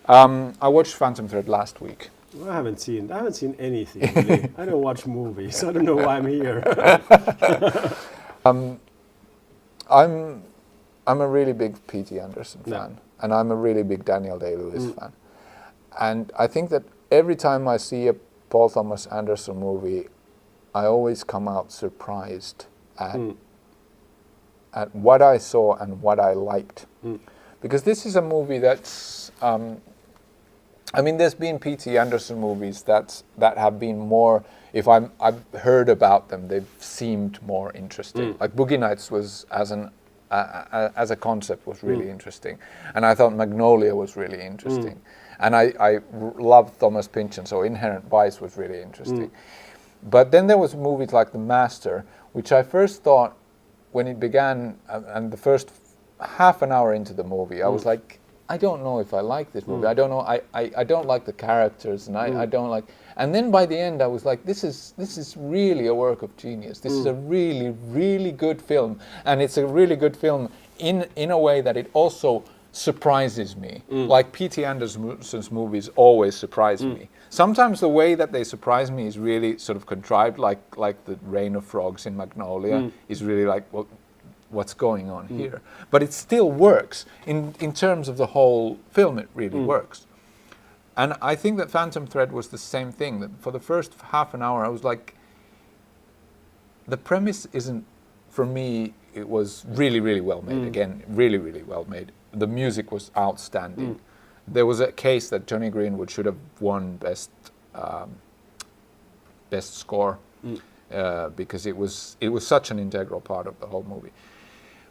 I watched Phantom Thread last week. I haven't seen anything. Really. I don't watch movies. I don't know why I'm here. I'm a really big P.T. Anderson fan, and I'm a really big Daniel Day-Lewis fan. And I think that every time I see a Paul Thomas Anderson movie, I always come out surprised at what I saw and what I liked. Because this is a movie that's, there's been P.T. Anderson movies that have been more, I've heard about them, they've seemed more interesting. Like Boogie Nights was, as a concept, was really interesting. And I thought Magnolia was really interesting. And I loved Thomas Pynchon, so Inherent Vice was really interesting. But then there was movies like The Master, which I first thought, when it began, and the first half an hour into the movie, I was like, I don't know if I like this movie. I don't know. I don't like the characters, and I don't like. And then by the end, I was like, this is really a work of genius. This is a really, really good film, and it's a really good film in a way that it also surprises me. Like P.T. Anderson's movies always surprise me. Sometimes the way that they surprise me is really sort of contrived, like the Rain of Frogs in Magnolia is really like, well, what's going on here? But it still works. In terms of the whole film, it really works. And I think that Phantom Thread was the same thing. That for the first half an hour, I was like, the premise isn't, for me, it was really, really well made. Again, really, really well made. The music was outstanding. There was a case that Johnny Greenwood should have won best score because it was such an integral part of the whole movie.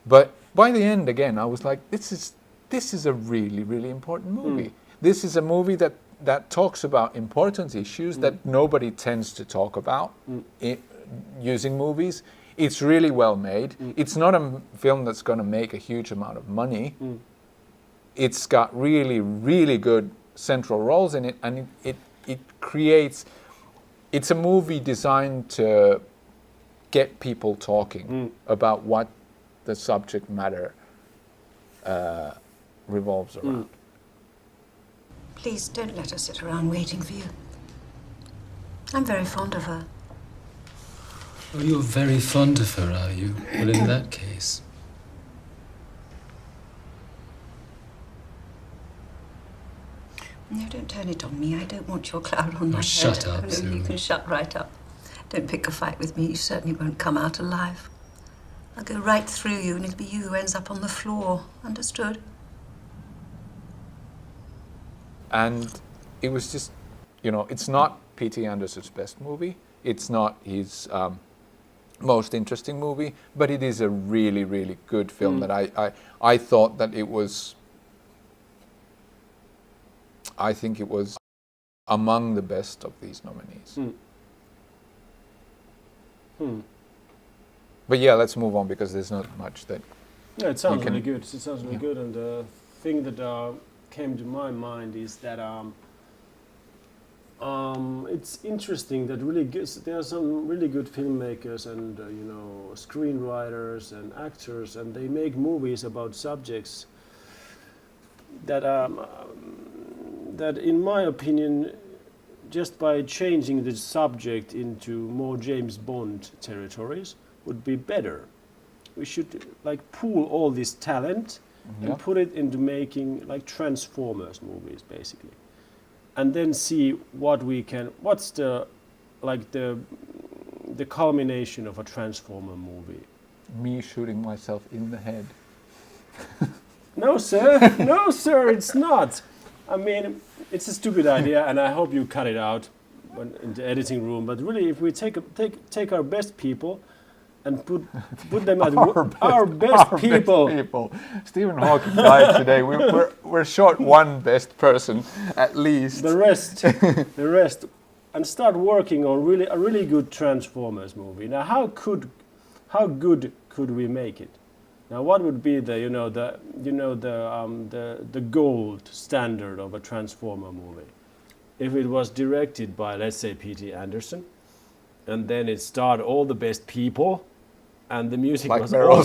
But by the end, again, I was like, this is a really, really important movie. This is a movie that talks about important issues that nobody tends to talk about using movies. It's really well made. It's not a film that's going to make a huge amount of money. It's got really, really good central roles in it, and it creates. It's a movie designed to get people talking about what the subject matter revolves around. Please don't let her sit around waiting for you. I'm very fond of her. Oh, you're very fond of her, are you? Well, in that case. No, don't turn it on me. I don't want your cloud on my head. Shut up, No, you can shut right up. Don't pick a fight with me. You certainly won't come out alive. I'll go right through you, and it'll be you who ends up on the floor. Understood? And it was just, it's not P.T. Anderson's best movie. It's not his most interesting movie, but it is a really, really good film that I thought that it was, I think it was among the best of these nominees. But yeah, let's move on because there's not much that. Yeah, it sounds really good. It sounds really good, and the thing that came to my mind is that it's interesting that there are some really good filmmakers and screenwriters and actors, and they make movies about subjects that that in my opinion, just by changing the subject into more James Bond territories would be better. We should pool all this talent and put it into making Transformers movies basically, and then see what's the culmination of a Transformer movie. Me shooting myself in the head. No sir, no sir, it's not. I mean, it's a stupid idea, and I hope you cut it out in the editing room. But really, if we take our best people and put them at our best people. Stephen Hawking died today. We're short one best person at least. The rest, and start working on a really good Transformers movie. Now, how good could we make it? Now, what would be the gold standard of a Transformer movie? If it was directed by, let's say, P.T. Anderson, and then it starred all the best people, and the music was Meryl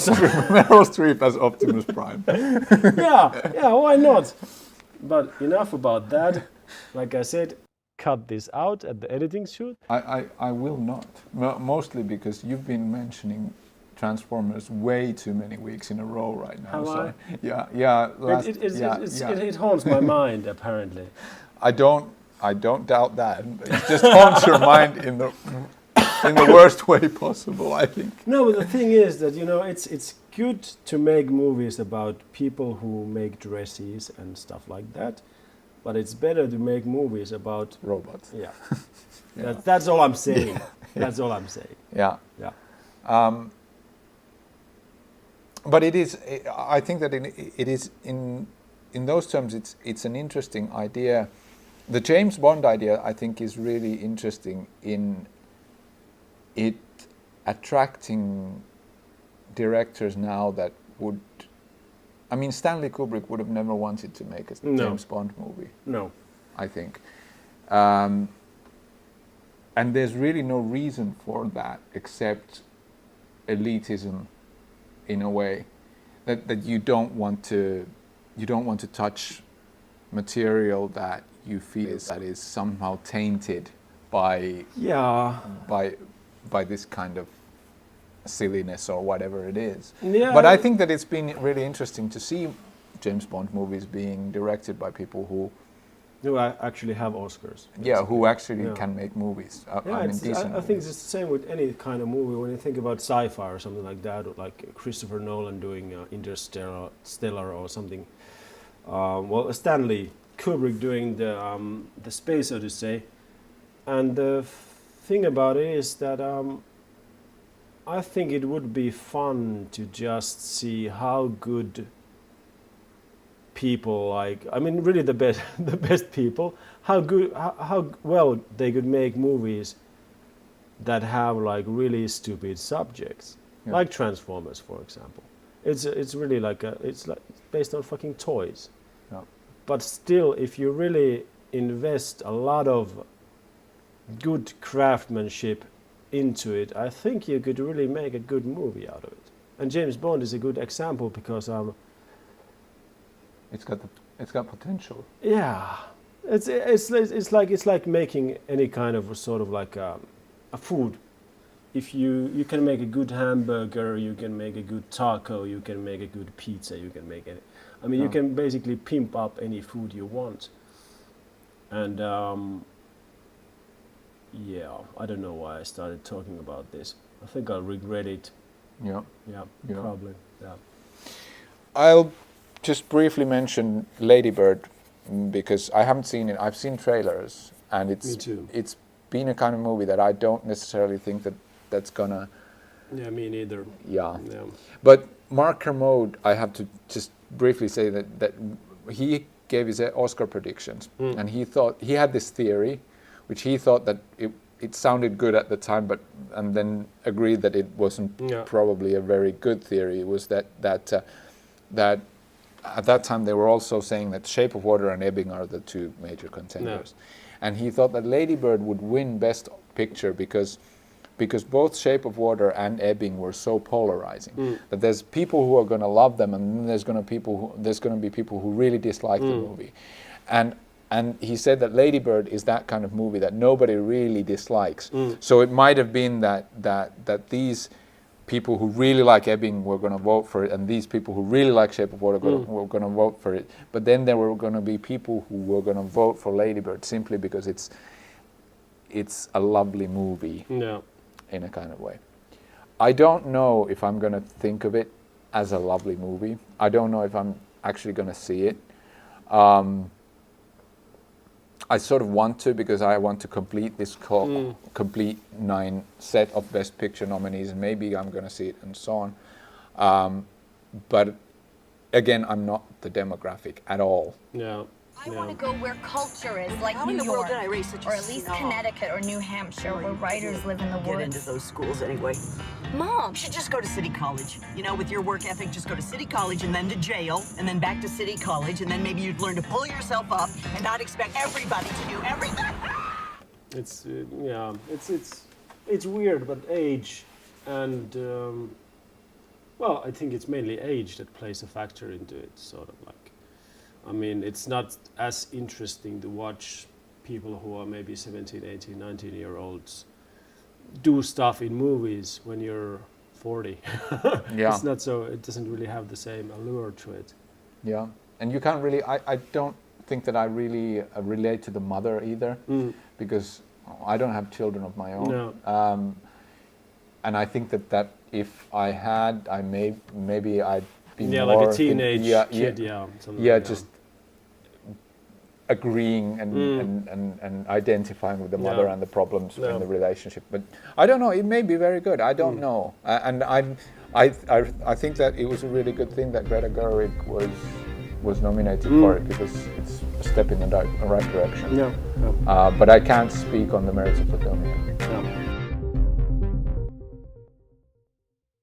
Streep as Optimus Prime. yeah, why not? But enough about that. Like I said, cut this out at the editing shoot. I will not. Mostly because you've been mentioning Transformers way too many weeks in a row right now. Have I? Yeah. It haunts my mind, apparently. I don't doubt that. It just haunts your mind in the worst way possible, I think. No, but the thing is that, you know, it's good to make movies about people who make dresses and stuff like that, but it's better to make movies about robots. Yeah. Yeah. That's all I'm saying. That's all I'm saying. Yeah. Yeah. But it is. I think that it is in those terms. It's an interesting idea. The James Bond idea, I think, is really interesting in it attracting directors now that would. I mean, Stanley Kubrick would have never wanted to make a James Bond movie. No. I think. And there's really no reason for that except elitism. In a way, that you don't want to touch material that you feel that is somehow tainted by this kind of silliness or whatever it is. Yeah. But I think that it's been really interesting to see James Bond movies being directed by people who actually have Oscars. Yeah, who actually can make movies. I think it's the same with any kind of movie. When you think about sci-fi or something like that, or like Christopher Nolan doing Interstellar or something. Stanley Kubrick doing the Space Odyssey. And the thing about it is that I think it would be fun to just see how good people really the best people, how well they could make movies that have like really stupid subjects, like Transformers, for example. It's really it's based on fucking toys. Yeah. But still, if you really invest a lot of good craftsmanship into it, I think you could really make a good movie out of it. And James Bond is a good example because it's got potential. Yeah, it's like making any kind of sort of like a food. If you can make a good hamburger, you can make a good taco, you can make a good pizza, you can make it. I mean, you can basically pimp up any food you want. And I don't know why I started talking about this. I think I'll regret it. Yeah, Probably. Yeah. I'll just briefly mention Lady Bird because I haven't seen it. I've seen trailers, and Me too. It's been a kind of movie that I don't necessarily think that's gonna. Yeah, me neither. Yeah. But Mark Kermode, I have to just briefly say that he gave his Oscar predictions, and he had this theory, which he thought that it sounded good at the time, and then agreed that it wasn't probably a very good theory. It was that at that time they were also saying that Shape of Water and Ebbing are the two major contenders. And he thought that Lady Bird would win Best Picture because both Shape of Water and Ebbing were so polarizing that there's people who are going to love them, and then there's going to be people who really dislike the movie. And he said that Lady Bird is that kind of movie that nobody really dislikes. So it might have been that these people who really like Ebbing were going to vote for it, and these people who really like Shape of Water were going to vote for it. But then there were going to be people who were going to vote for Lady Bird simply because it's a lovely movie in a kind of way. I don't know if I'm going to think of it as a lovely movie. I don't know if I'm actually going to see it. I sort of want to, because I want to complete this complete 9 set of Best Picture nominees, and maybe I'm going to see it and so on. But again, I'm not the demographic at all. I want to go where culture is, like How New in the world York, did I raise such a or at least snob? Connecticut or New Hampshire, where writers live in the Get into woods. those schools anyway. Mom, You should just go to City College. You know, with your work ethic, just go to City College and then to jail, and then back to City College, and then maybe you'd learn to pull yourself up and not expect everybody to do everything. It's weird, but age and I think it's mainly age that plays a factor into it. Sort of like I mean, it's not as interesting to watch people who are maybe 17, 18, 19-year-olds do stuff in movies when you're 40. Yeah. It's not so, it doesn't really have the same allure to it. Yeah, and you can't really. I don't think that I really relate to the mother either, because I don't have children of my own. No. And I think that if I had, maybe I'd be Yeah, more like a teenage kid, something like that. just agreeing and identifying with the mother and the problems in the relationship. But I don't know. It may be very good. I don't know. And I think that it was a really good thing that Greta Gerwig was nominated for it, because it's a step in the right direction. Yeah. But I can't speak on the merits of the film yet.